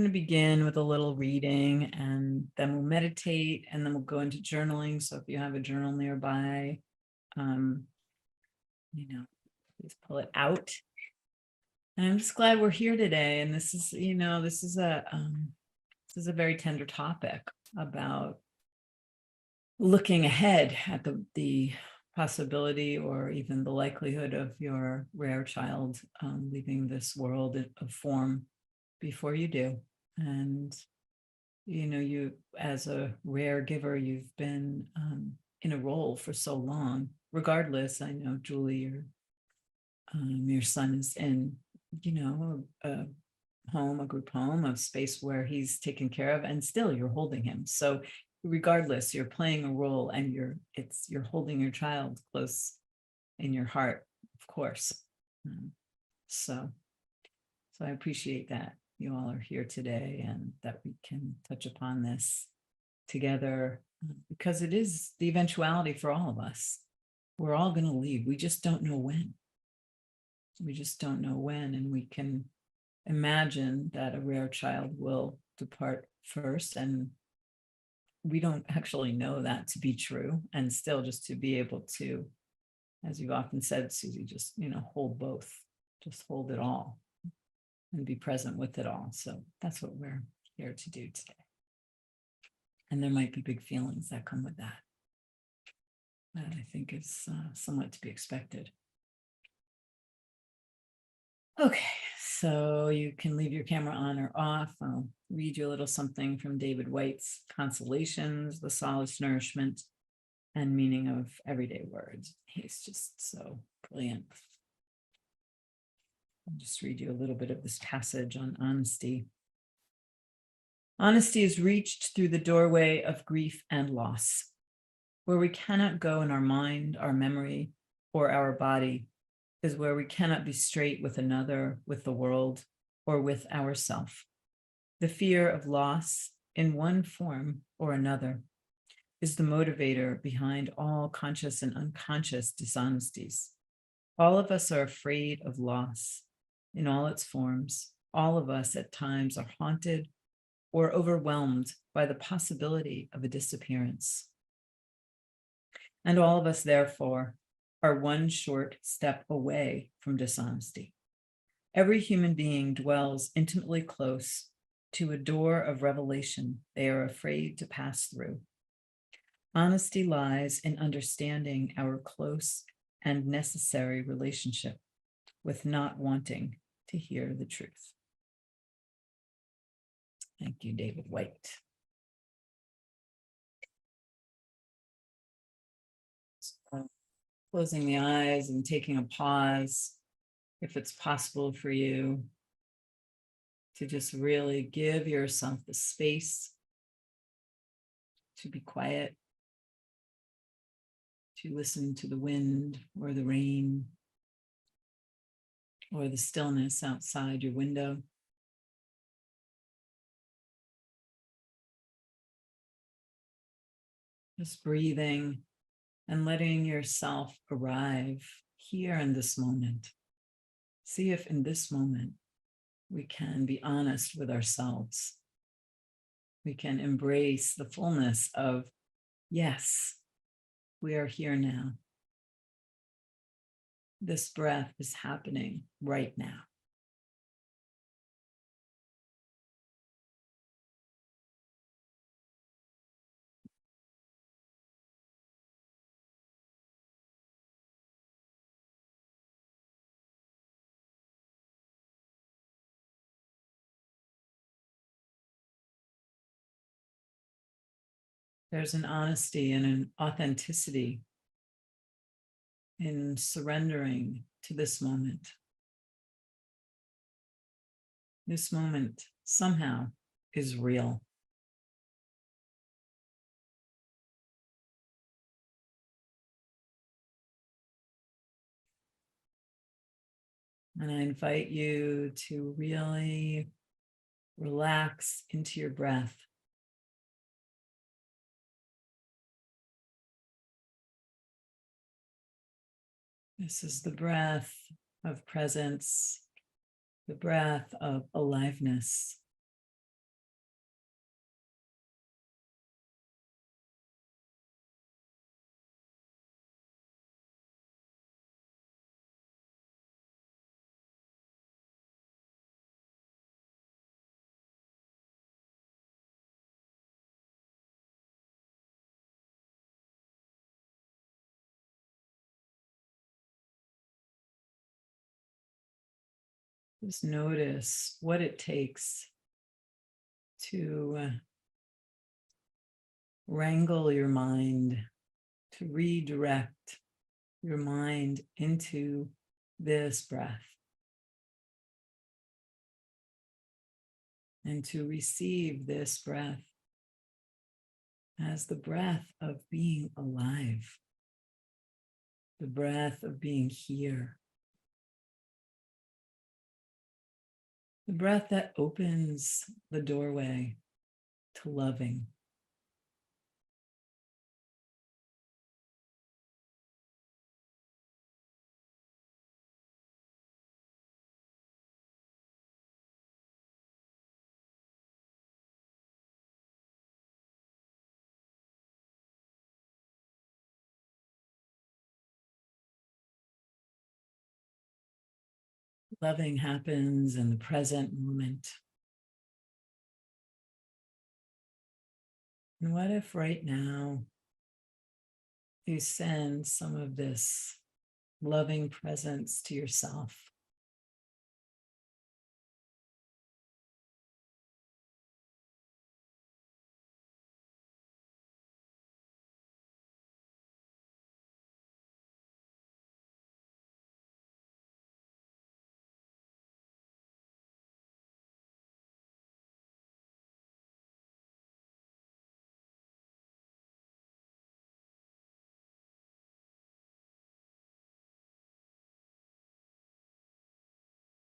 to begin with a little reading, and then we'll meditate, and then we'll go into journaling. So if you have a journal nearby, um, please pull it out. And I'm just glad we're here today. And this is a very tender topic about looking ahead at the possibility or even the likelihood of your rare child leaving this world of form before you do. And you, as a rare giver, you've been in a role for so long. Regardless, I know, Julie, your son is in a home, a group home, a space where he's taken care of, and still you're holding him. So regardless, you're playing a role, and you're holding your child close in your heart, of course. So I appreciate that you all are here today and that we can touch upon this together, because it is the eventuality for all of us. We're all going to leave. We just don't know when. And we can imagine that a rare child will depart first, and we don't actually know that to be true. And still, just to be able to, as you've often said, Susie, just hold both, just hold it all and be present with it all. So that's what we're here to do today. And there might be big feelings that come with that I think is somewhat to be expected. Okay, so you can leave your camera on or off. I'll read you a little something from David White's Consolations, the Solace, Nourishment, and Meaning of Everyday Words. He's just so brilliant. I'll just read you a little bit of this passage on honesty. Honesty is reached through the doorway of grief and loss, where we cannot go in our mind, our memory, or our body, is where we cannot be straight with another, with the world, or with ourself. The fear of loss, in one form or another, is the motivator behind all conscious and unconscious dishonesties. All of us are afraid of loss in all its forms. All of us at times are haunted or overwhelmed by the possibility of a disappearance. And all of us, therefore, are one short step away from dishonesty. Every human being dwells intimately close to a door of revelation they are afraid to pass through. Honesty lies in understanding our close and necessary relationship with not wanting to hear the truth. Thank you, David White. So, closing the eyes and taking a pause, if it's possible for you, to just really give yourself the space to be quiet, to listen to the wind or the rain or the stillness outside your window. Just breathing and letting yourself arrive here in this moment. See if in this moment we can be honest with ourselves. We can embrace the fullness of, yes, we are here now. This breath is happening right now. There's an honesty and an authenticity in surrendering to this moment. This moment somehow is real. And I invite you to really relax into your breath. This is the breath of presence, the breath of aliveness. Just notice what it takes to wrangle your mind, to redirect your mind into this breath, and to receive this breath as the breath of being alive, the breath of being here, the breath that opens the doorway to loving. Loving happens in the present moment. And what if right now you send some of this loving presence to yourself?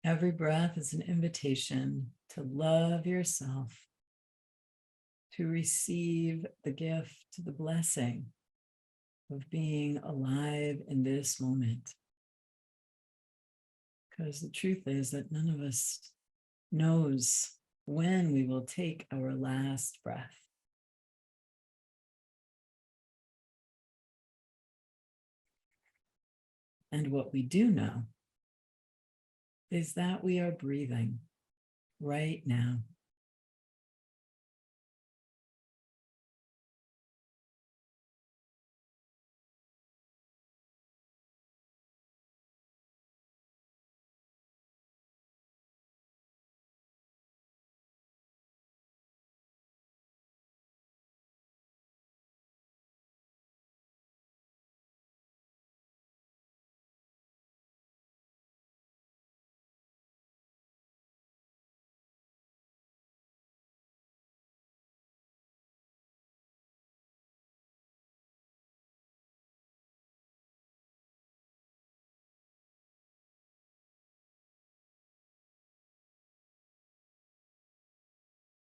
Every breath is an invitation to love yourself, to receive the gift, the blessing of being alive in this moment. Because the truth is that none of us knows when we will take our last breath. And what we do know is that we are breathing right now.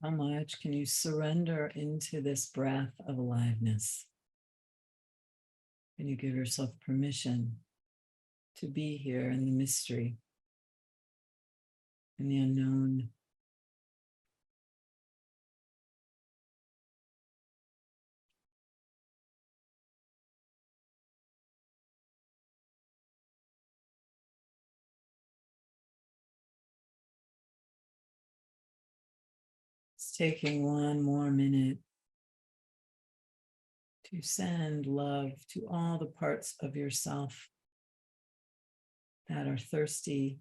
How much can you surrender into this breath of aliveness? Can you give yourself permission to be here in the mystery, in the unknown? It's taking one more minute to send love to all the parts of yourself that are thirsty,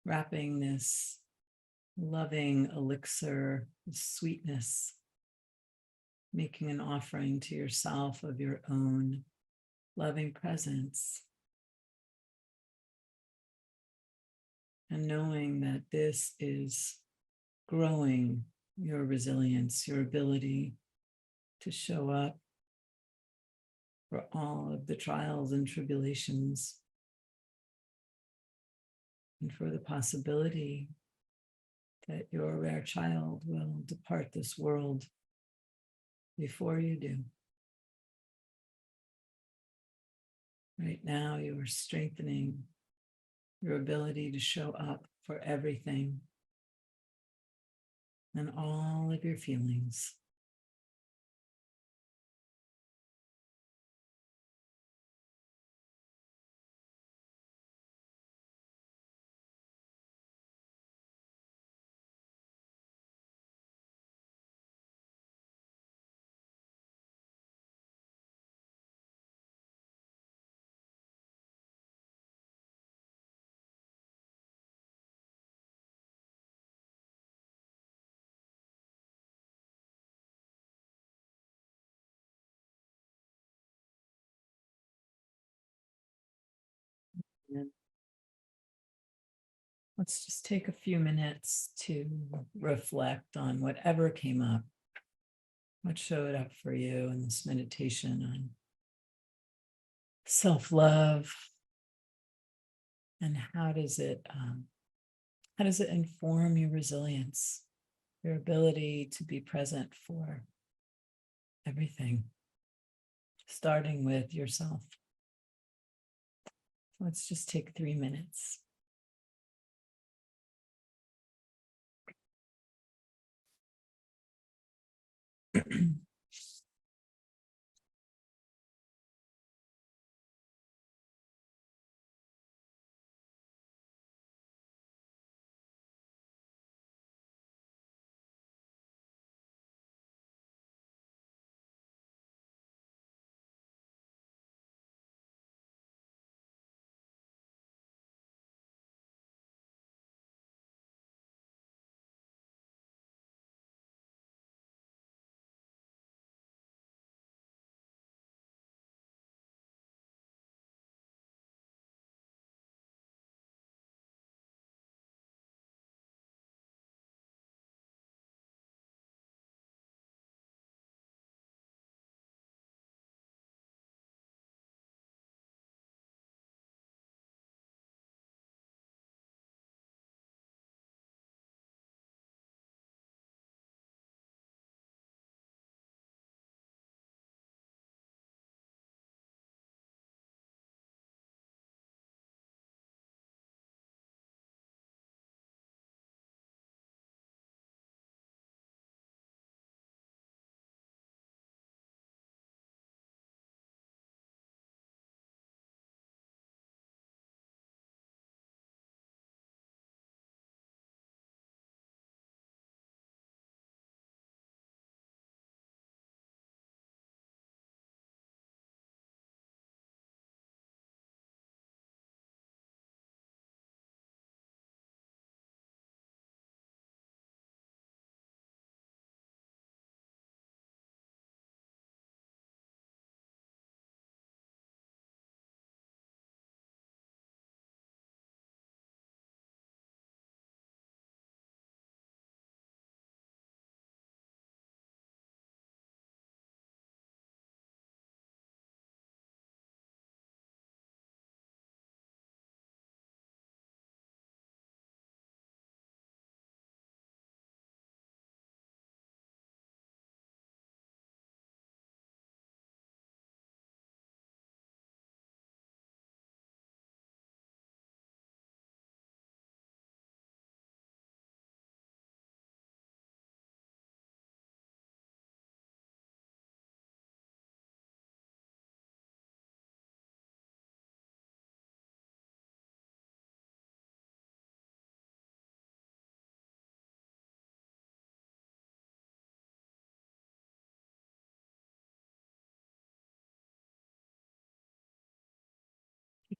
wrapping this loving elixir of sweetness, making an offering to yourself of your own loving presence, and knowing that this is growing your resilience, your ability to show up for all of the trials and tribulations, and for the possibility that your rare child will depart this world before you do. Right now, you are strengthening your ability to show up for everything and all of your feelings. Let's just take a few minutes to reflect on whatever came up, what showed up for you in this meditation on self-love, and how does it inform your resilience, your ability to be present for everything, starting with yourself. Let's just take 3 minutes.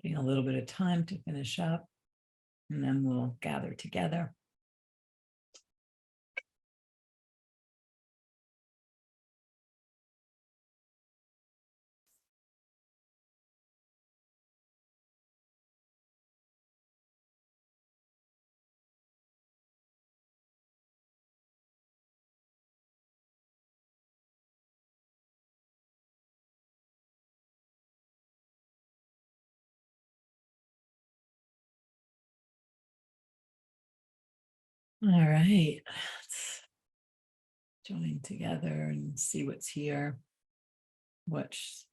Taking a little bit of time to finish up, and then we'll gather together. All right, let's join together and see what's here. What's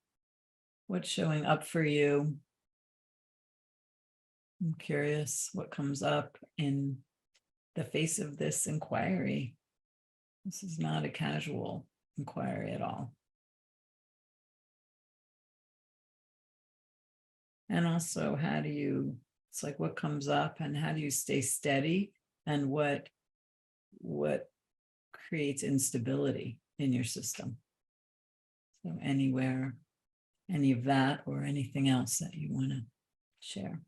showing up for you? I'm curious what comes up in the face of this inquiry. This is not a casual inquiry at all. And also, it's like what comes up and how do you stay steady, and what creates instability in your system? So anywhere, any of that or anything else that you want to share.